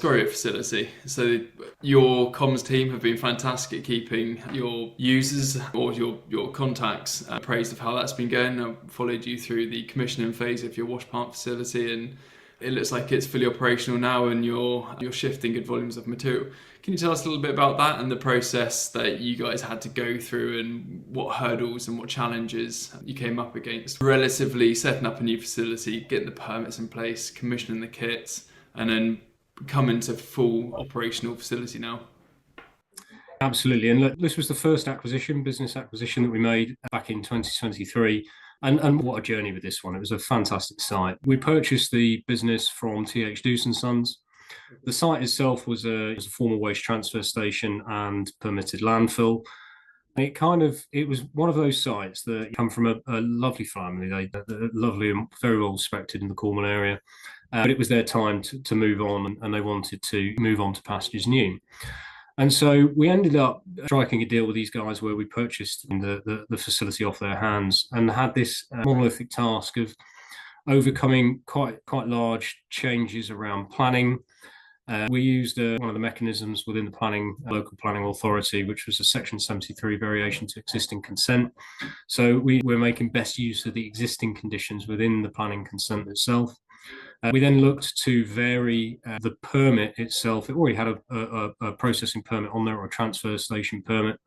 Scoria facility. So your comms team have been fantastic at keeping your users or your contacts appraised of how that's been going. I've followed you through the commissioning phase of your wash plant facility, and it looks like it's fully operational now, and you're shifting good volumes of material. Can you tell us a little bit about that and the process that you guys had to go through, and what hurdles and what challenges you came up against relatively setting up a new facility, getting the permits in place, commissioning the kits, and then coming to full operational facility now? Absolutely. And look, this was the first business acquisition that we made back in 2023. And what a journey with this one. It was a fantastic site. We purchased the business from TH Deuce and Sons. The site itself was a former waste transfer station and permitted landfill. It was one of those sites that come from a lovely family. They're lovely and very well respected in the Cornwall area. But it was their time to move on, and they wanted to move on to pastures new. And so we ended up striking a deal with these guys where we purchased the facility off their hands, and had this monolithic task of overcoming quite large changes around planning. We used one of the mechanisms within the local planning authority, which was a Section 73 variation to existing consent. So we're making best use of the existing conditions within the planning consent itself. We then looked to vary the permit itself. It already had a processing permit on there, or a transfer station permit,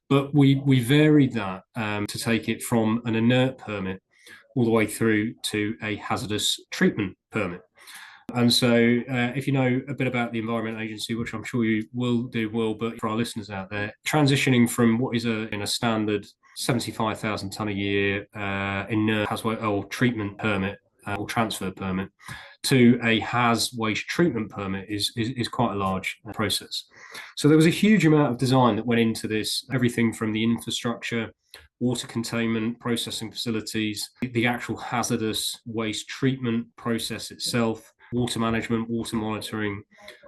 but we varied that to take it from an inert permit all the way through to a hazardous treatment permit. And so if you know a bit about the Environment Agency, which I'm sure you will do well, but for our listeners out there, transitioning from what is in a standard 75,000 tonne a year inert or treatment permit or transfer permit to a HAZ waste treatment permit is quite a large process. So there was a huge amount of design that went into this, everything from the infrastructure, water containment, processing facilities, the actual hazardous waste treatment process itself, water management, water monitoring,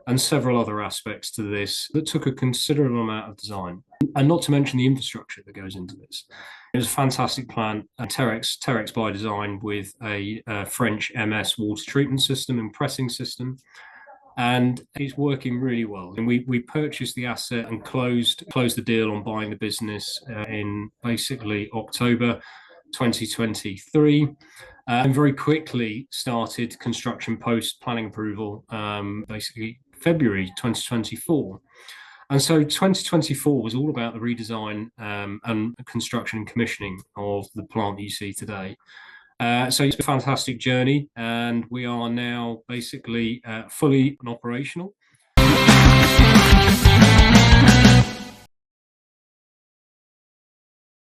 and several other aspects to this that took a considerable amount of design. And not to mention the infrastructure that goes into this. It was a fantastic plan, Terex by design, with a French MS water treatment system and pressing system. And it's working really well. And we purchased the asset and closed the deal on buying the business in basically October 2023. And very quickly started construction post planning approval, basically February 2024. And so 2024 was all about the redesign and construction and commissioning of the plant that you see today. So it's a fantastic journey, and we are now basically fully operational.